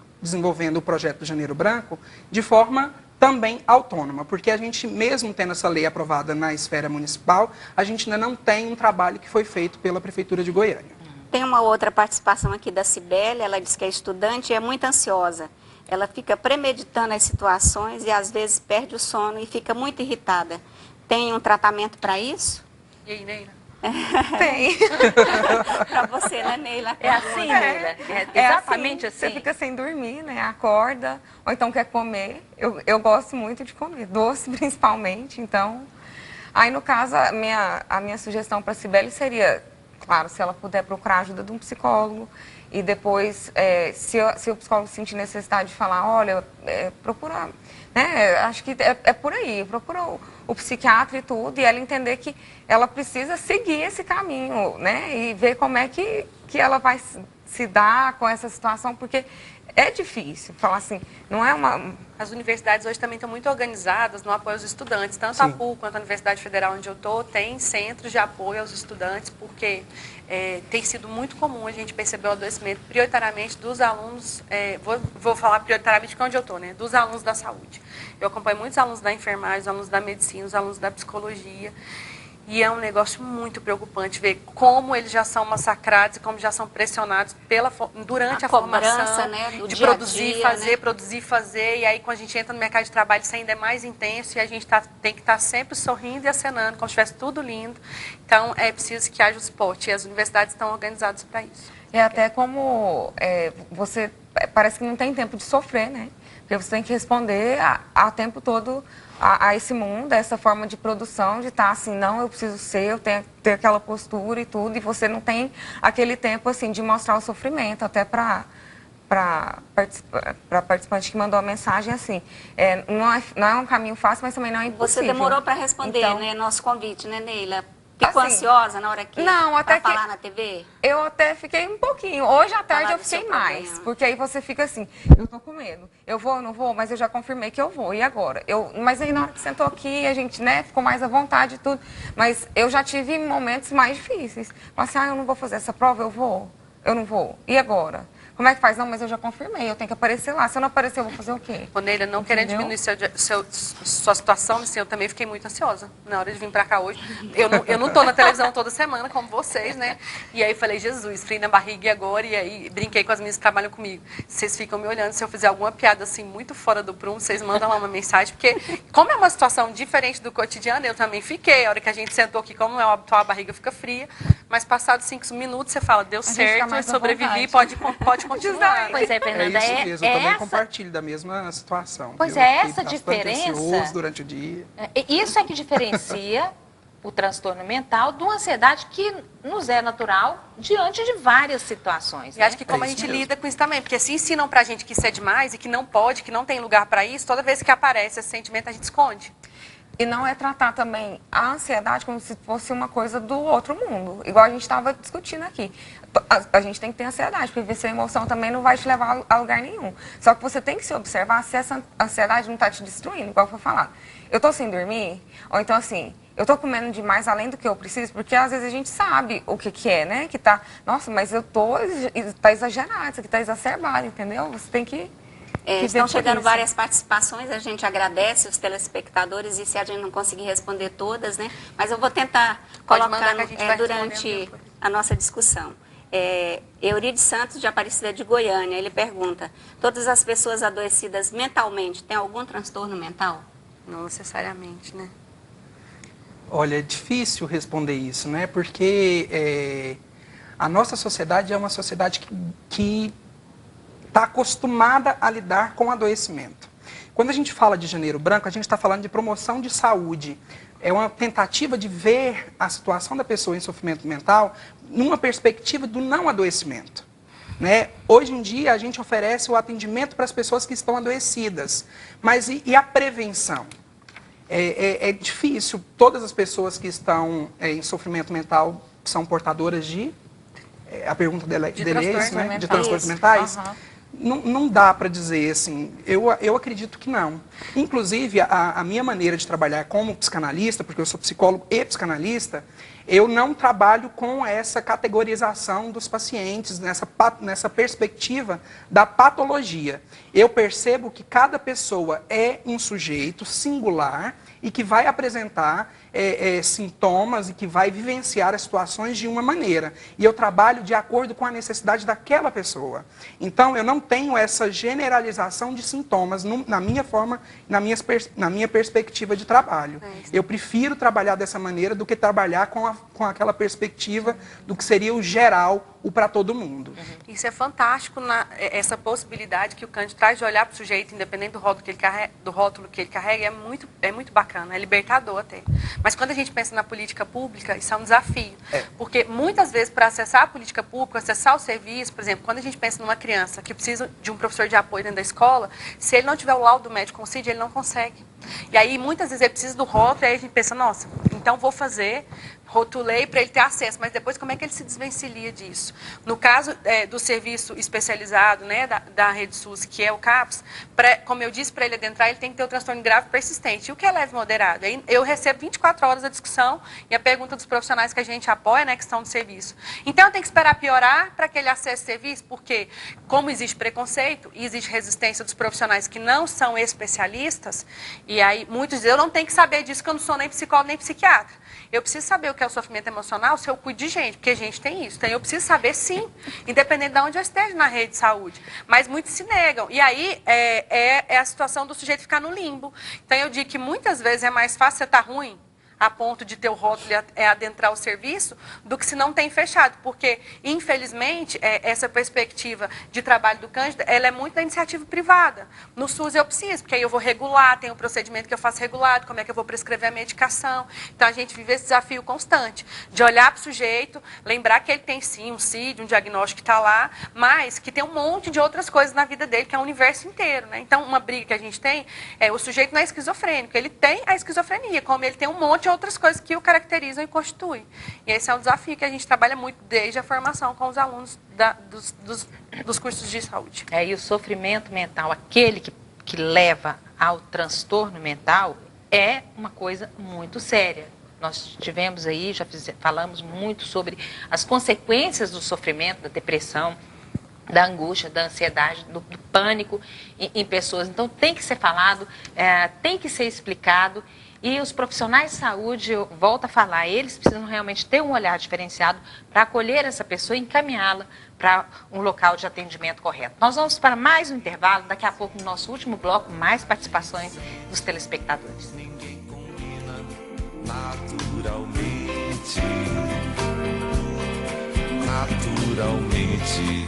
o projeto do Janeiro Branco de forma também autônoma, porque a gente, mesmo tendo essa lei aprovada na esfera municipal, a gente ainda não tem um trabalho que foi feito pela Prefeitura de Goiânia.
Tem uma outra participação aqui da Cibele, ela diz que é estudante e é muito ansiosa. Ela fica premeditando as situações e às vezes perde o sono e fica muito irritada. Tem um tratamento para isso?
E aí, Neila?
Tem.
Para você, né, Neila?
É assim, Neila? Exatamente assim.
Você fica sem dormir, né? Acorda, ou então quer comer. Eu gosto muito de comer, doce principalmente, então... Aí, no caso, a minha sugestão para a Cibele seria Claro, se ela puder procurar ajuda de um psicólogo e depois, se o psicólogo sentir necessidade de falar, olha, procura, né, acho que é por aí, procura o psiquiatra e tudo, e ela entender que ela precisa seguir esse caminho, né, e ver como é que ela vai se dar com essa situação, porque é difícil, falar assim, não é uma...
As universidades hoje também estão muito organizadas no apoio aos estudantes, tanto a PUC quanto a Universidade Federal onde eu estou, tem centros de apoio aos estudantes, porque tem sido muito comum a gente perceber o adoecimento prioritariamente dos alunos, vou falar prioritariamente de onde eu estou, né, dos alunos da saúde. Eu acompanho muitos alunos da enfermagem, os alunos da medicina, os alunos da psicologia, e é um negócio muito preocupante ver como eles já são massacrados e como já são pressionados durante a formação,
né,
de
dia
produzir,
dia,
fazer,
né?
produzir, fazer. E aí, quando a gente entra no mercado de trabalho, isso ainda é mais intenso e a gente tem que estar sempre sorrindo e acenando, como se estivesse tudo lindo. Então, é preciso que haja o suporte e as universidades estão organizadas para isso.
É até como você parece que não tem tempo de sofrer, né? Porque você tem que responder a tempo todo a esse mundo, a essa forma de produção, de estar assim, não, eu preciso ser, eu tenho que ter aquela postura e tudo, e você não tem aquele tempo assim de mostrar o sofrimento, até para participante que mandou a mensagem assim, não é um caminho fácil, mas também não é impossível.
Você demorou para responder,
então,
né, nosso convite, né, Neila? Ficou
assim,
ansiosa na hora que
não, até
pra
que
falar na TV?
Eu até fiquei um pouquinho. Hoje à tarde
Falar
eu
do
fiquei
seu
mais.
problema.
Porque aí você fica assim, eu tô com medo. Eu vou, não vou, mas eu já confirmei que eu vou. E agora? Mas aí na hora que sentou aqui, a gente, né, ficou mais à vontade e tudo. Mas eu já tive momentos mais difíceis. Falei assim, eu não vou fazer essa prova, eu vou. Eu não vou. E agora? Como é que faz? Não, mas eu já confirmei, eu tenho que aparecer lá. Se eu não aparecer, eu vou fazer o quê?
Ô, Neila, não querendo diminuir sua situação, assim, eu também fiquei muito ansiosa na hora de vir para cá hoje. Eu não estou na televisão toda semana, como vocês, né? E aí falei, Jesus, frio na barriga e agora? E aí brinquei com as meninas que trabalham comigo. Vocês ficam me olhando, se eu fizer alguma piada assim, muito fora do prumo, vocês mandam lá uma mensagem, porque como é uma situação diferente do cotidiano, eu também fiquei. A hora que a gente sentou aqui, como não é o habitual, a barriga fica fria. Mas passados 5 minutos, você fala, deu certo, eu sobrevivi, pode continuar.
Pois é, Fernanda,
isso mesmo, eu também
essa...
compartilho da mesma situação.
Pois
viu?
é,
Fiquei
essa
bastante
diferença...
ansioso durante o dia.
Isso é que diferencia o transtorno mental de uma ansiedade que nos é natural diante de várias situações.
E acho que como a gente lida com isso também, porque se ensinam pra gente que isso é demais e que não pode, que não tem lugar para isso, toda vez que aparece esse sentimento a gente esconde.
E não é tratar também a ansiedade como se fosse uma coisa do outro mundo. Igual a gente estava discutindo aqui. A gente tem que ter ansiedade, porque essa emoção também não vai te levar a lugar nenhum. Só que você tem que se observar se essa ansiedade não está te destruindo, igual foi falado. Eu estou sem dormir, ou então assim, eu estou comendo demais além do que eu preciso, porque às vezes a gente sabe o que é, né? Que tá, nossa, mas tá exagerado, isso aqui tá exacerbado, entendeu? Você tem que...
Estão chegando várias participações, a gente agradece os telespectadores e se a gente não conseguir responder todas, né? Mas eu vou tentar colocar durante a nossa discussão. Eurides Santos, de Aparecida de Goiânia, ele pergunta, todas as pessoas adoecidas mentalmente têm algum transtorno mental?
Não necessariamente, né?
Olha, é difícil responder isso, né? Porque a nossa sociedade é uma sociedade que está acostumada a lidar com adoecimento. Quando a gente fala de Janeiro Branco, a gente está falando de promoção de saúde. É uma tentativa de ver a situação da pessoa em sofrimento mental numa perspectiva do não adoecimento. Né? Hoje em dia, a gente oferece o atendimento para as pessoas que estão adoecidas. Mas e a prevenção? É difícil. Todas as pessoas que estão em sofrimento mental são portadoras de... a pergunta dele é isso, né? De transtornos mentais.
Uhum.
Não dá para dizer assim, eu acredito que não. Inclusive, a minha maneira de trabalhar como psicanalista, porque eu sou psicólogo e psicanalista, eu não trabalho com essa categorização dos pacientes, nessa perspectiva da patologia. Eu percebo que cada pessoa é um sujeito singular e que vai apresentar sintomas e que vai vivenciar as situações de uma maneira. E eu trabalho de acordo com a necessidade daquela pessoa. Então, eu não tenho essa generalização de sintomas na minha forma, na minha perspectiva de trabalho. Eu prefiro trabalhar dessa maneira do que trabalhar com aquela perspectiva do que seria o geral, o para todo mundo.
Isso é fantástico, essa possibilidade que o Cândido traz de olhar para o sujeito, independente do rótulo que ele carrega, é muito bacana, é libertador até. Mas quando a gente pensa na política pública, isso é um desafio. Porque muitas vezes, para acessar a política pública, acessar o serviço, por exemplo, quando a gente pensa numa criança que precisa de um professor de apoio dentro da escola, se ele não tiver o laudo médico com o CID, ele não consegue. E aí, muitas vezes, ele precisa do rótulo, e aí a gente pensa, nossa, então vou fazer, rotulei para ele ter acesso, mas depois como é que ele se desvencilha disso? No caso do serviço especializado, né, da Rede SUS, que é o CAPS, como eu disse, para ele adentrar, ele tem que ter o transtorno grave persistente. E o que é leve e moderado? Aí eu recebo 24 horas a discussão e a pergunta dos profissionais que a gente apoia, né, que estão do serviço. Então, eu tenho que esperar piorar para que ele acesse o serviço, porque como existe preconceito e existe resistência dos profissionais que não são especialistas, e aí muitos dizem, eu não tenho que saber disso, que eu não sou nem psicólogo nem psiquiatra. Eu preciso saber o que é o sofrimento emocional se eu cuido de gente, porque gente tem isso. Então, eu preciso saber, sim, independente de onde eu esteja na rede de saúde. Mas muitos se negam. E aí, é a situação do sujeito ficar no limbo. Então, eu digo que muitas vezes é mais fácil você estar ruim, a ponto de ter o rótulo e adentrar o serviço, do que se não tem fechado. Porque, infelizmente, essa perspectiva de trabalho do Cândido, ela é muito da iniciativa privada. No SUS eu preciso, porque aí eu vou regular, tem um procedimento que eu faço regulado, como é que eu vou prescrever a medicação. Então, a gente vive esse desafio constante, de olhar para o sujeito, lembrar que ele tem, sim, um CID, um diagnóstico que está lá, mas que tem um monte de outras coisas na vida dele, que é o universo inteiro, né? Então, uma briga que a gente tem o sujeito não é esquizofrênico, ele tem a esquizofrenia, como ele tem um monte de outras coisas que o caracterizam e constituem. E esse é um desafio que a gente trabalha muito desde a formação com os alunos dos cursos de saúde.
E o sofrimento mental, aquele que leva ao transtorno mental, é uma coisa muito séria. Nós tivemos aí, falamos muito sobre as consequências do sofrimento, da depressão, da angústia, da ansiedade, do pânico em pessoas. Então, tem que ser falado, tem que ser explicado. E os profissionais de saúde, eu volto a falar, eles precisam realmente ter um olhar diferenciado para acolher essa pessoa e encaminhá-la para um local de atendimento correto. Nós vamos para mais um intervalo, daqui a pouco, no nosso último bloco, mais participações dos telespectadores.
Ninguém combina naturalmente. Naturalmente.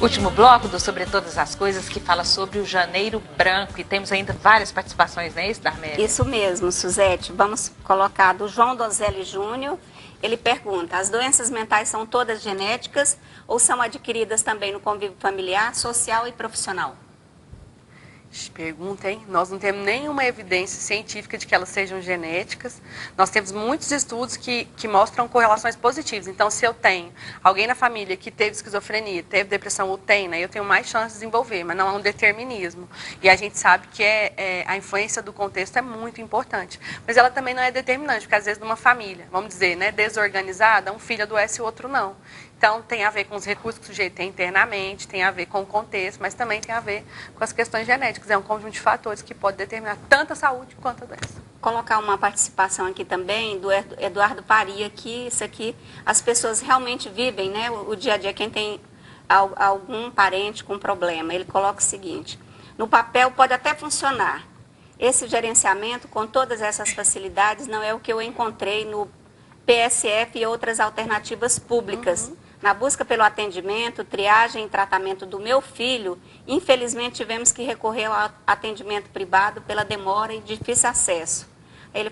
Último bloco do Sobre Todas as Coisas, que fala sobre o Janeiro Branco. E temos ainda várias participações, não é isso, Darmélia?
Isso mesmo, Suzete. Vamos colocar do João Dozelli Júnior. Ele pergunta, as doenças mentais são todas genéticas ou são adquiridas também no convívio familiar, social e profissional?
Pergunta, hein? Nós não temos nenhuma evidência científica de que elas sejam genéticas. Nós temos muitos estudos que mostram correlações positivas. Então, se eu tenho alguém na família que teve esquizofrenia, teve depressão ou tem, né, eu tenho mais chance de desenvolver, mas não é um determinismo. E a gente sabe que a influência do contexto é muito importante. Mas ela também não é determinante, porque às vezes numa família, vamos dizer, né, desorganizada, um filho adoece e o outro não. Então, tem a ver com os recursos que o sujeito tem internamente, tem a ver com o contexto, mas também tem a ver com as questões genéticas. É um conjunto de fatores que pode determinar tanto a saúde quanto a doença.
Colocar uma participação aqui também do Eduardo Faria, que isso aqui, as pessoas realmente vivem, né, o dia a dia, quem tem algum parente com problema. Ele coloca o seguinte, no papel pode até funcionar. Esse gerenciamento, com todas essas facilidades, não é o que eu encontrei no PSF e outras alternativas públicas. Na busca pelo atendimento, triagem e tratamento do meu filho, infelizmente tivemos que recorrer ao atendimento privado pela demora e difícil acesso. Ele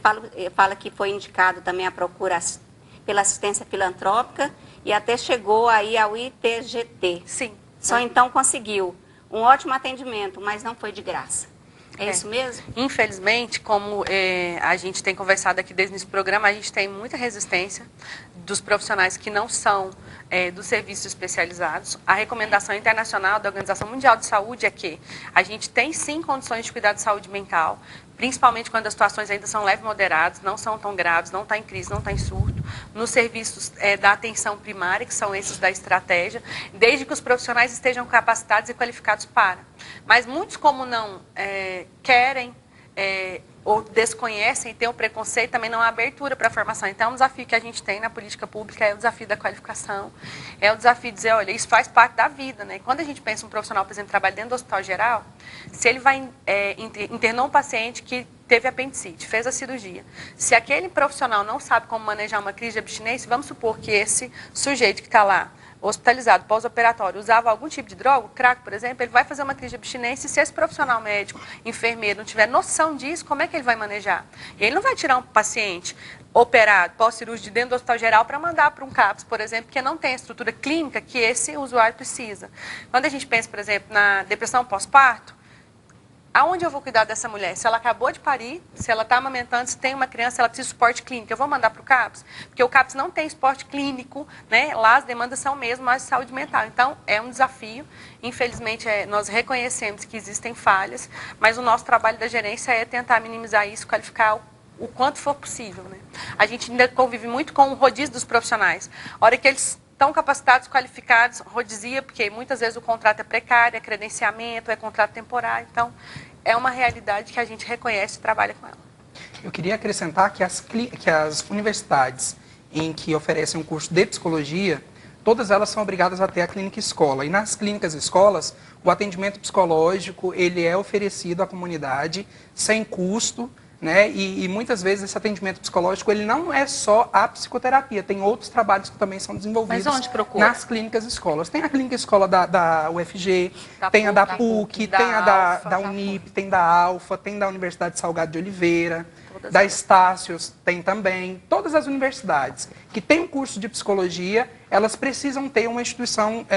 fala que foi indicado também a procura pela assistência filantrópica e até chegou aí ao ITGT.
Sim.
Só então conseguiu um ótimo atendimento, mas não foi de graça. É isso mesmo?
Infelizmente, como a gente tem conversado aqui desde esse programa, a gente tem muita resistência dos profissionais que não são dos serviços especializados. A recomendação internacional da Organização Mundial de Saúde é que a gente tem sim condições de cuidar de saúde mental, principalmente quando as situações ainda são leves e moderadas, não são tão graves, não está em crise, não está em surto, nos serviços da atenção primária, que são esses da estratégia, desde que os profissionais estejam capacitados e qualificados para. Mas muitos, como não querem ou desconhecem, têm o preconceito, também não há abertura para a formação. Então, é um desafio que a gente tem na política pública, é o desafio da qualificação, é o desafio de dizer, olha, isso faz parte da vida, né? Quando a gente pensa um profissional, por exemplo, que trabalha dentro do hospital geral, se ele vai internar um paciente que teve apendicite, fez a cirurgia. Se aquele profissional não sabe como manejar uma crise de abstinência, vamos supor que esse sujeito que está lá, hospitalizado, pós-operatório, usava algum tipo de droga, crack, por exemplo, ele vai fazer uma crise de abstinência e se esse profissional médico, enfermeiro, não tiver noção disso, como é que ele vai manejar? E ele não vai tirar um paciente operado, pós-cirúrgico, de dentro do hospital geral para mandar para um CAPS, por exemplo, porque não tem a estrutura clínica que esse usuário precisa. Quando a gente pensa, por exemplo, na depressão pós-parto, aonde eu vou cuidar dessa mulher? Se ela acabou de parir, se ela está amamentando, se tem uma criança, ela precisa de suporte clínico, eu vou mandar para o CAPS? Porque o CAPS não tem suporte clínico, né? Lá as demandas são mesmo mais de saúde mental. Então, é um desafio. Infelizmente, nós reconhecemos que existem falhas, mas o nosso trabalho da gerência é tentar minimizar isso, qualificar o quanto for possível, né? A gente ainda convive muito com o rodízio dos profissionais. A hora que eles estão capacitados, qualificados, rodizia, porque muitas vezes o contrato é precário, é credenciamento, é contrato temporário. Então, é uma realidade que a gente reconhece e trabalha com ela.
Eu queria acrescentar que as universidades em que oferecem um curso de psicologia, todas elas são obrigadas a ter a clínica escola. E nas clínicas escolas, o atendimento psicológico ele é oferecido à comunidade sem custo, né? E muitas vezes esse atendimento psicológico ele não é só a psicoterapia, tem outros trabalhos que também são desenvolvidos.
Mas onde procura?
Nas clínicas escolas. Tem a clínica escola da UFG, tem a da PUC, tem a da Unip, tem da Alfa, tem da Universidade Salgado de Oliveira, da Estácios, tem também. Todas as universidades que têm um curso de psicologia, elas precisam ter uma instituição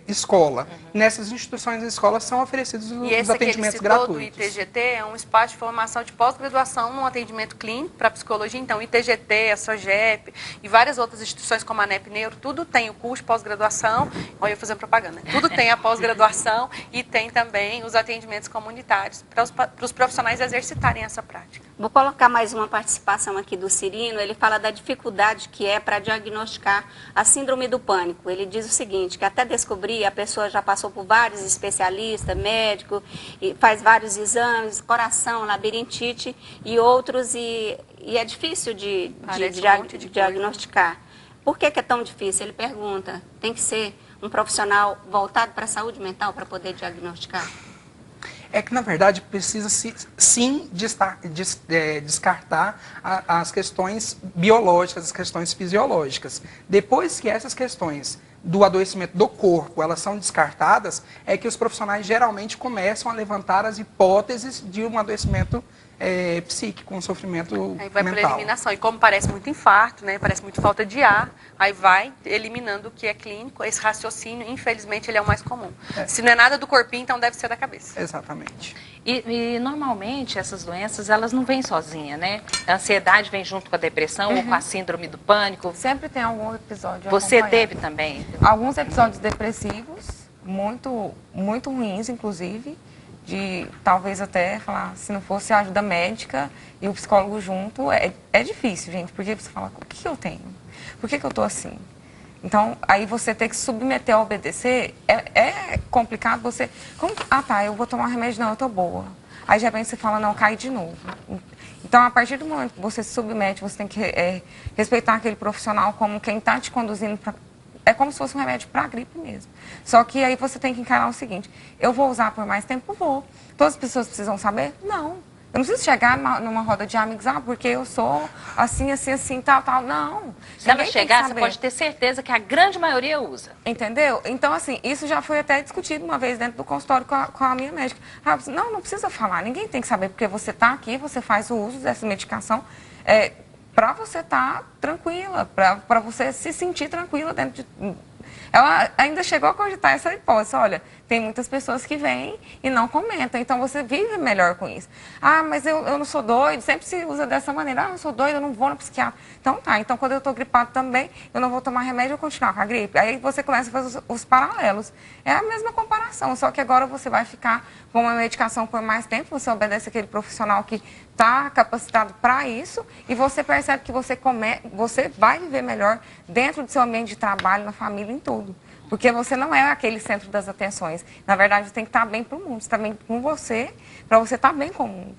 escola. Nessas instituições escolas são oferecidos os atendimentos gratuitos.
O ITGT é um espaço de formação de pós-graduação no atendimento clínico para psicologia. Então, o ITGT, a SOGEP e várias outras instituições como a NEP Neuro, tudo tem o curso de pós-graduação. Olha, eu fazendo propaganda. Tudo tem a pós-graduação e tem também os atendimentos comunitários para os profissionais exercitarem essa prática.
Vou colocar mais uma participação aqui do Cirino. Ele fala da dificuldade que é para diagnosticar a síndrome do pânico. Ele diz o seguinte, que até descobrir, a pessoa já passou por vários especialistas, médico, e faz vários exames, coração, labirintite e outros, e é difícil de diagnosticar. Por que é tão difícil? Ele pergunta, tem que ser um profissional voltado para a saúde mental para poder diagnosticar?
É que, na verdade, precisa sim descartar as questões biológicas, as questões fisiológicas. Depois que essas questões do adoecimento do corpo, elas são descartadas, é que os profissionais geralmente começam a levantar as hipóteses de um adoecimento psíquico, um sofrimento
aí vai
mental.
Para eliminação. E como parece muito infarto, né, parece muito falta de ar, aí vai eliminando o que é clínico. Esse raciocínio, infelizmente, ele é o mais comum. Se não é nada do corpinho, então deve ser da cabeça.
Exatamente.
E normalmente essas doenças, elas não vêm sozinhas, né? A ansiedade vem junto com a depressão ou com a síndrome do pânico.
Sempre tem algum episódio.
Você teve também?
Alguns episódios depressivos, muito, muito ruins, inclusive, de talvez até falar, se não fosse a ajuda médica e o psicólogo junto, é difícil, gente, porque você fala, o que eu tenho? Por que eu estou assim? Então, aí você ter que submeter a obedecer, é complicado você... eu vou tomar remédio, não, eu estou boa. Aí, de repente, você fala, não, cai de novo. Então, a partir do momento que você se submete, você tem que respeitar aquele profissional como quem está te conduzindo para... É como se fosse um remédio para a gripe mesmo. Só que aí você tem que encarar o seguinte, eu vou usar por mais tempo? Vou. Todas as pessoas precisam saber? Não. Eu não preciso chegar numa roda de amigos, porque eu sou assim, tal. Não.
Se ela chegar, você pode ter certeza que a grande maioria usa.
Entendeu? Então, assim, isso já foi até discutido uma vez dentro do consultório com a minha médica. Não precisa falar, ninguém tem que saber, porque você está aqui, você faz o uso dessa medicação para você estar tranquila, para você se sentir tranquila dentro de... Ela ainda chegou a cogitar essa hipótese, olha, tem muitas pessoas que vêm e não comentam, então você vive melhor com isso. Mas eu não sou doido, sempre se usa dessa maneira, eu não sou doido, eu não vou no psiquiatra. Então tá, então quando eu estou gripado também, eu não vou tomar remédio, eu vou continuar com a gripe. Aí você começa a fazer os paralelos. É a mesma comparação, só que agora você vai ficar com uma medicação por mais tempo, você obedece aquele profissional que está capacitado para isso e você percebe que você vai viver melhor dentro do seu ambiente de trabalho, na família, em tudo. Porque você não é aquele centro das atenções. Na verdade, você tem que estar bem para o mundo. Você está bem com você, para você estar bem com o mundo.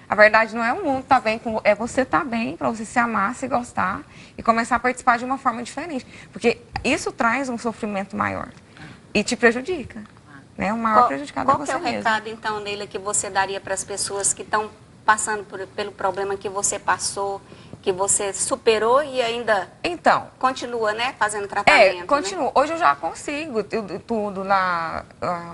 A verdade não é o mundo estar bem com... É você estar bem, para você se amar, se gostar e começar a participar de uma forma diferente. Porque isso traz um sofrimento maior e te prejudica. Né? O maior prejudicado é você mesmo.
Qual é o recado, então, Neila, que você daria para as pessoas que estão passando pelo problema que você passou, que você superou e ainda
Então,
continua, né, fazendo tratamento?
continuo.
Né?
Hoje eu já consigo tudo. A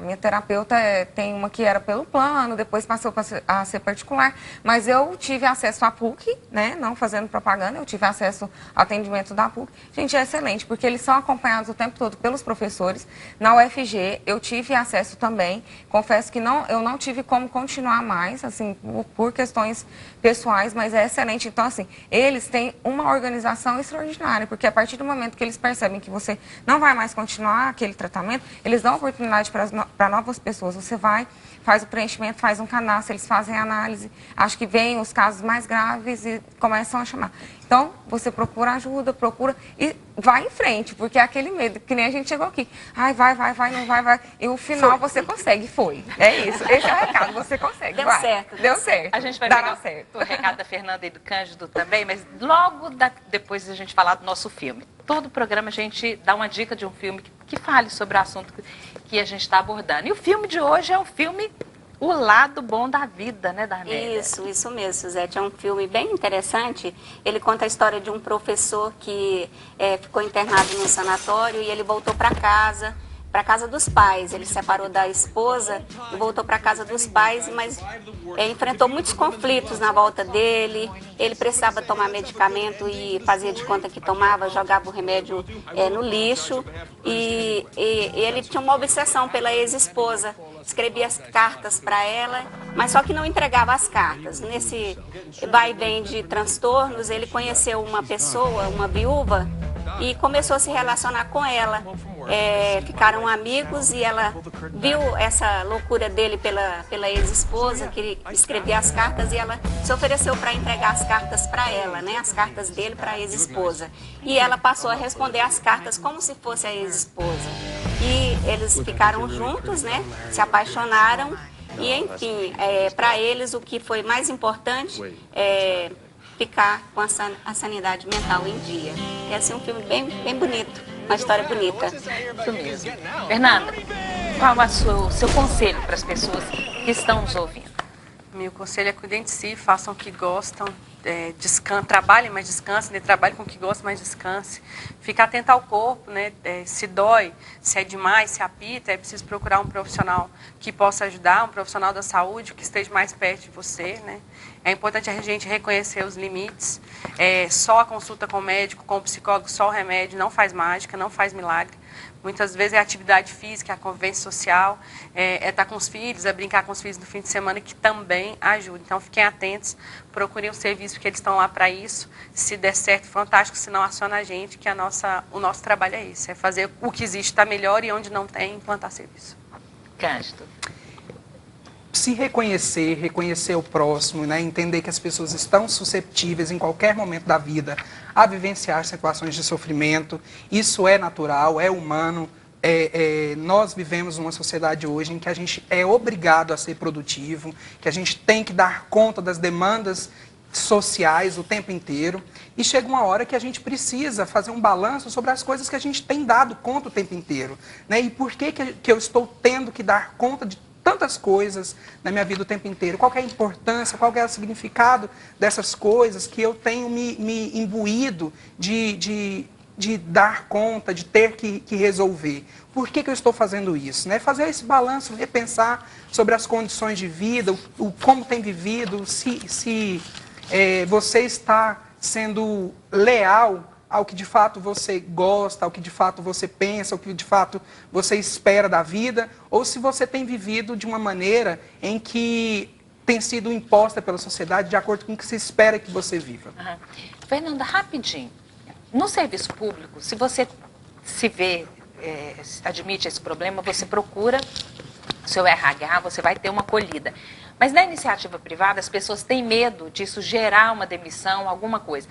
minha terapeuta tem uma que era pelo plano, depois passou a ser particular, mas eu tive acesso à PUC, né, não fazendo propaganda, eu tive acesso ao atendimento da PUC. Gente, é excelente, porque eles são acompanhados o tempo todo pelos professores. Na UFG eu tive acesso também, confesso que eu não tive como continuar mais, assim, por questões pessoais, mas é excelente. Então, assim, eles têm uma organização extraordinária, porque a partir do momento que eles percebem que você não vai mais continuar aquele tratamento, eles dão oportunidade para novas pessoas. Você vai, faz o preenchimento, faz um cadastro, eles fazem a análise, acho que vêm os casos mais graves e começam a chamar. Então, você procura ajuda, procura e vai em frente, porque é aquele medo, que nem a gente chegou aqui. Ai, vai, não vai. E o final você consegue, foi. É isso, esse é o recado, você consegue.
Deu certo.
Deu certo.
A gente vai
Dará
pegar
certo.
o recado da Fernanda e do Cândido também, mas logo depois da gente falar do nosso filme. Todo programa a gente dá uma dica de um filme que fale sobre o assunto que a gente está abordando. E o filme de hoje é um filme O Lado Bom da Vida, né, Darnélia?
Isso mesmo, Suzete. É um filme bem interessante. Ele conta a história de um professor que ficou internado num sanatório e ele voltou para casa dos pais. Ele separou da esposa e voltou para casa dos pais, mas enfrentou muitos conflitos na volta dele. Ele precisava tomar medicamento e fazia de conta que tomava, jogava o remédio no lixo. E ele tinha uma obsessão pela ex-esposa. Escrevia as cartas para ela, mas só que não entregava as cartas. Nesse vai e vem de transtornos, ele conheceu uma pessoa, uma viúva, e começou a se relacionar com ela. Ficaram amigos e ela viu essa loucura dele pela ex-esposa, que ele escrevia as cartas, e ela se ofereceu para entregar as cartas para ela, né? As cartas dele para a ex-esposa. E ela passou a responder as cartas como se fosse a ex-esposa. E eles ficaram juntos, né? Se apaixonaram e, enfim, para eles o que foi mais importante é ficar com a sanidade mental em dia. É assim um filme bem bonito, uma história bonita.
Isso mesmo. Fernanda, qual é o seu conselho para as pessoas que estão nos ouvindo?
Meu conselho é cuidem de si, façam o que gostam, trabalhem, mas descansem, né? Trabalhem com o que gostam, mas descanse. Fique atento ao corpo, né? Se dói, se é demais, se apita, é preciso procurar um profissional que possa ajudar, um profissional da saúde que esteja mais perto de você, né? É importante a gente reconhecer os limites. Só a consulta com o médico, com o psicólogo, só o remédio não faz mágica, não faz milagre. Muitas vezes é a atividade física, a convivência social, estar com os filhos, brincar com os filhos no fim de semana, que também ajuda. Então, fiquem atentos, procurem o serviço, porque eles estão lá para isso. Se der certo, fantástico, se não, aciona a gente, que o nosso trabalho é esse, é fazer o que existe estar melhor e onde não tem, implantar serviço.
Cândido.
Se reconhecer o próximo, né? Entender que as pessoas estão susceptíveis em qualquer momento da vida a vivenciar situações de sofrimento. Isso é natural, é humano. Nós vivemos numa sociedade hoje em que a gente é obrigado a ser produtivo, que a gente tem que dar conta das demandas sociais o tempo inteiro. E chega uma hora que a gente precisa fazer um balanço sobre as coisas que a gente tem dado conta o tempo inteiro, né? E por que eu estou tendo que dar conta de tantas coisas na minha vida o tempo inteiro? Qual que é a importância, qual que é o significado dessas coisas que eu tenho me imbuído de dar conta, de ter que resolver? Por que eu estou fazendo isso? Né? Fazer esse balanço, repensar sobre as condições de vida, como tem vivido, se você está sendo leal ao que de fato você gosta, ao que de fato você pensa, ao que de fato você espera da vida, ou se você tem vivido de uma maneira em que tem sido imposta pela sociedade de acordo com o que se espera que você viva.
Uhum. Fernanda, rapidinho. No serviço público, se você se vê, admite esse problema, você procura o seu RH, você vai ter uma acolhida. Mas na iniciativa privada, as pessoas têm medo disso gerar uma demissão, alguma coisa.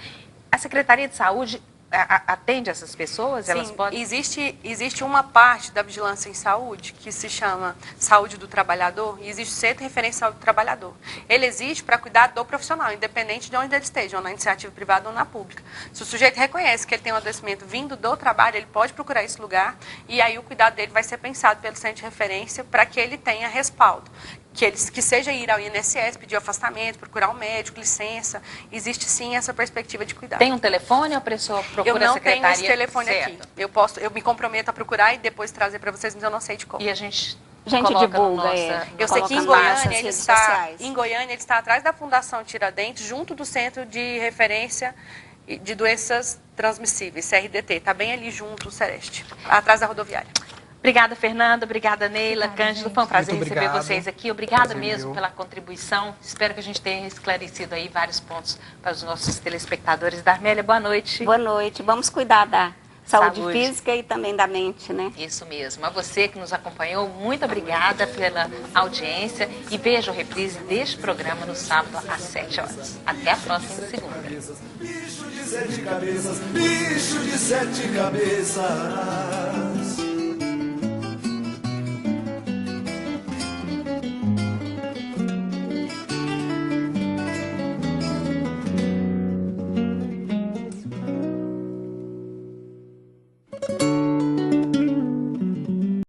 A Secretaria de Saúde atende essas pessoas?
Sim,
elas podem...
existe uma parte da vigilância em saúde que se chama saúde do trabalhador, e existe o Centro de Referência Saúde do Trabalhador. Ele existe para cuidar do profissional, independente de onde ele esteja, ou na iniciativa privada ou na pública. Se o sujeito reconhece que ele tem um adoecimento vindo do trabalho, ele pode procurar esse lugar, e aí o cuidado dele vai ser pensado pelo Centro de Referência para que ele tenha respaldo. que seja ir ao INSS, pedir afastamento, procurar um médico, licença. Existe sim essa perspectiva de cuidado.
Tem um telefone ou a pessoa procura
eu não
a secretaria?
tenho esse telefone aqui. Eu me comprometo a procurar e depois trazer para vocês, mas eu não sei de como.
E a gente
divulga,
eu sei que em Goiânia ele está atrás da Fundação Tiradentes, junto do Centro de Referência de Doenças Transmissíveis, CRDT. Está bem ali junto, o Sereste, atrás da rodoviária.
Obrigada, Fernanda. Obrigada, Neila. Cândido, foi um prazer receber
obrigado.
vocês aqui. Obrigada
Prazer
mesmo
meu.
pela contribuição. Espero que a gente tenha esclarecido aí vários pontos para os nossos telespectadores. Darmélia, boa noite.
Boa noite. Vamos cuidar da saúde física e também da mente, né?
Isso mesmo. A você que nos acompanhou, muito obrigada pela audiência e veja o reprise deste programa no sábado às 7 horas. Até a próxima segunda.
Bicho de 7 cabeças, bicho de 7 cabeças.